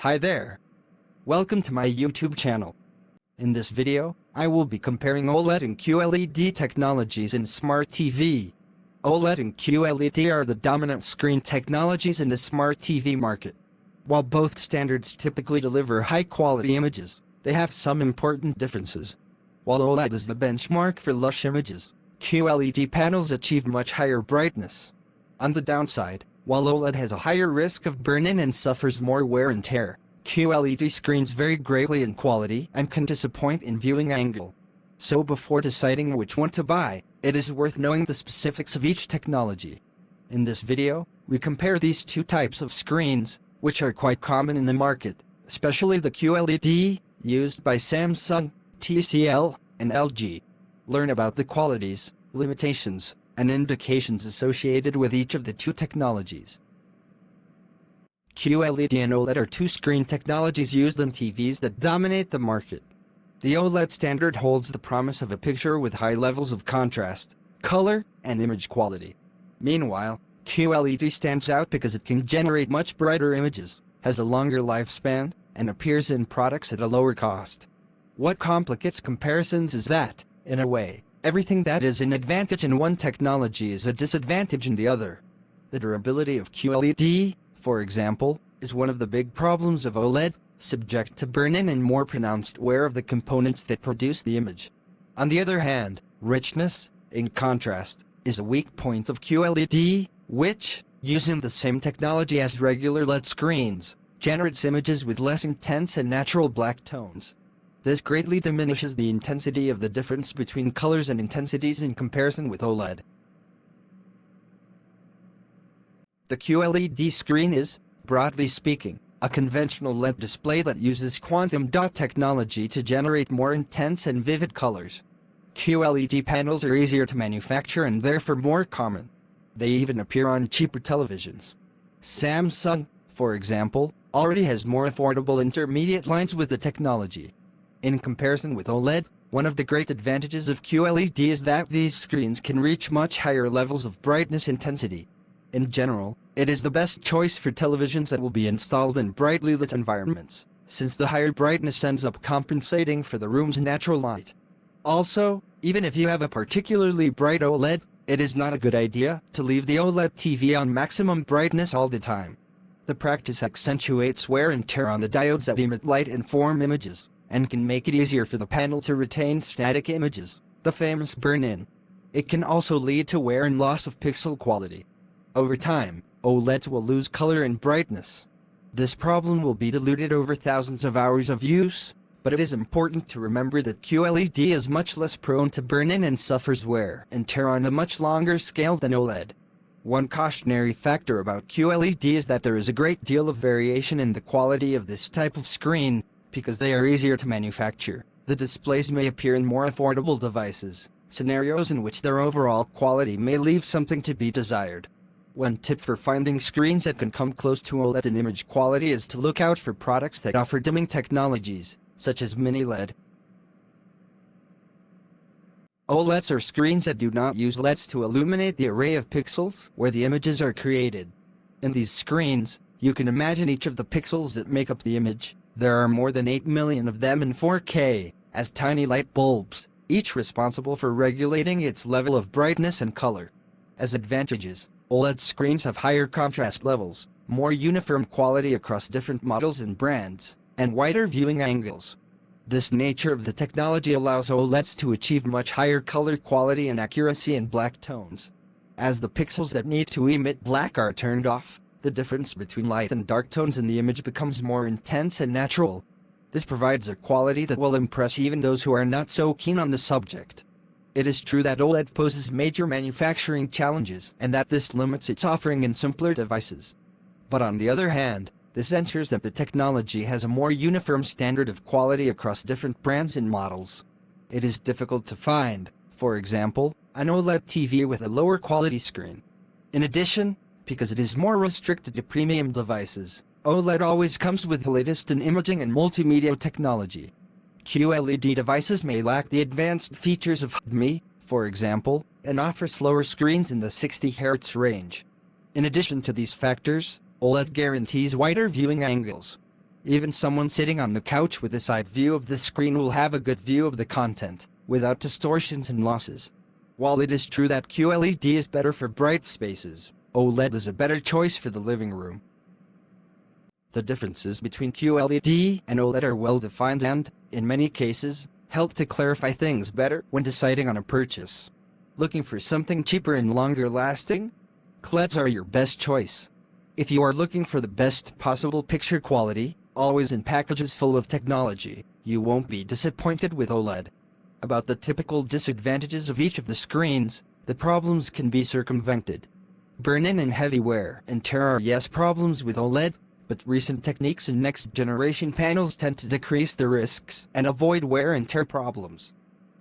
Hi there. Welcome to my YouTube channel. In this video, I will be comparing OLED and QLED technologies in smart TV. OLED and QLED are the dominant screen technologies in the smart TV market. While both standards typically deliver high-quality images, they have some important differences. While OLED is the benchmark for lush images, QLED panels achieve much higher brightness. On the downside, while OLED has a higher risk of burn-in and suffers more wear and tear, QLED screens vary greatly in quality and can disappoint in viewing angle. So before deciding which one to buy, it is worth knowing the specifics of each technology. In this video, we compare these two types of screens, which are quite common in the market, especially the QLED, used by Samsung, TCL, and LG. Learn about the qualities, limitations, and indications associated with each of the two technologies. QLED and OLED are two screen technologies used in TVs that dominate the market. The OLED standard holds the promise of a picture with high levels of contrast, color, and image quality. Meanwhile, QLED stands out because it can generate much brighter images, has a longer lifespan, and appears in products at a lower cost. What complicates comparisons is that, in a way, everything that is an advantage in one technology is a disadvantage in the other. The durability of QLED, for example, is one of the big problems of OLED, subject to burn-in and more pronounced wear of the components that produce the image. On the other hand, richness, in contrast, is a weak point of QLED, which, using the same technology as regular LED screens, generates images with less intense and natural black tones. This greatly diminishes the intensity of the difference between colors and intensities in comparison with OLED. The QLED screen is, broadly speaking, a conventional LED display that uses quantum dot technology to generate more intense and vivid colors. QLED panels are easier to manufacture and therefore more common. They even appear on cheaper televisions. Samsung, for example, already has more affordable intermediate lines with the technology. In comparison with OLED, one of the great advantages of QLED is that these screens can reach much higher levels of brightness intensity. In general, it is the best choice for televisions that will be installed in brightly lit environments, since the higher brightness ends up compensating for the room's natural light. Also, even if you have a particularly bright OLED, it is not a good idea to leave the OLED TV on maximum brightness all the time. The practice accentuates wear and tear on the diodes that emit light and form images, and can make it easier for the panel to retain static images, the famous burn-in. It can also lead to wear and loss of pixel quality. Over time, OLEDs will lose color and brightness. This problem will be diluted over thousands of hours of use, but it is important to remember that QLED is much less prone to burn-in and suffers wear and tear on a much longer scale than OLED. One cautionary factor about QLED is that there is a great deal of variation in the quality of this type of screen. Because they are easier to manufacture, the displays may appear in more affordable devices, scenarios in which their overall quality may leave something to be desired. One tip for finding screens that can come close to OLED in image quality is to look out for products that offer dimming technologies, such as mini LED. OLEDs are screens that do not use LEDs to illuminate the array of pixels where the images are created. In these screens, you can imagine each of the pixels that make up the image. There are more than 8 million of them in 4K, as tiny light bulbs, each responsible for regulating its level of brightness and color. As advantages, OLED screens have higher contrast levels, more uniform quality across different models and brands, and wider viewing angles. This nature of the technology allows OLEDs to achieve much higher color quality and accuracy in black tones. As the pixels that need to emit black are turned off, the difference between light and dark tones in the image becomes more intense and natural. This provides a quality that will impress even those who are not so keen on the subject. It is true that OLED poses major manufacturing challenges and that this limits its offering in simpler devices. But on the other hand, this ensures that the technology has a more uniform standard of quality across different brands and models. It is difficult to find, for example, an OLED TV with a lower quality screen. In addition, because it is more restricted to premium devices, OLED always comes with the latest in imaging and multimedia technology. QLED devices may lack the advanced features of HDMI, for example, and offer slower screens in the 60 Hz range. In addition to these factors, OLED guarantees wider viewing angles. Even someone sitting on the couch with a side view of the screen will have a good view of the content, without distortions and losses. While it is true that QLED is better for bright spaces, OLED is a better choice for the living room. The differences between QLED and OLED are well defined and, in many cases, help to clarify things better when deciding on a purchase. Looking for something cheaper and longer lasting? QLEDs are your best choice. If you are looking for the best possible picture quality, always in packages full of technology, you won't be disappointed with OLED. About the typical disadvantages of each of the screens, the problems can be circumvented. Burn-in and heavy wear and tear are yes problems with OLED, but recent techniques in next-generation panels tend to decrease the risks and avoid wear and tear problems.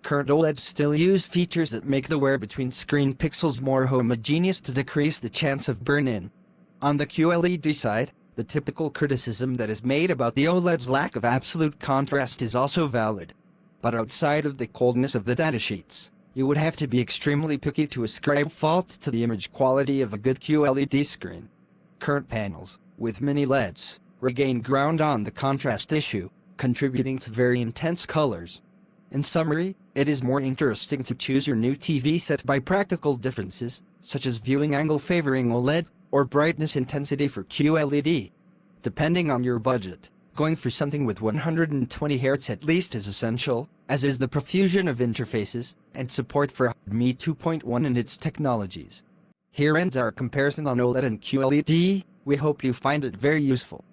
Current OLEDs still use features that make the wear between screen pixels more homogeneous to decrease the chance of burn-in. On the QLED side, the typical criticism that is made about the OLED's lack of absolute contrast is also valid. But outside of the coldness of the datasheets, you would have to be extremely picky to ascribe faults to the image quality of a good QLED screen. Current panels, with mini LEDs, regain ground on the contrast issue, contributing to very intense colors. In summary, it is more interesting to choose your new TV set by practical differences, such as viewing angle favoring OLED, or brightness intensity for QLED. Depending on your budget, going for something with 120 Hz at least is essential, as is the profusion of interfaces and support for HDMI 2.1 and its technologies. Here ends our comparison on OLED and QLED. We hope you find it very useful.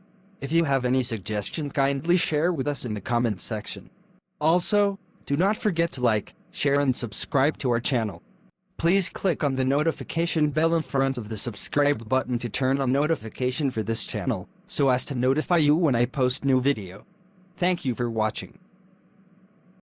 If you have any suggestion, kindly share with us in the comments section. Also, do not forget to like, share and subscribe to our channel. Please click on the notification bell in front of the subscribe button to turn on notification for this channel, so as to notify you when I post new video. Thank you for watching.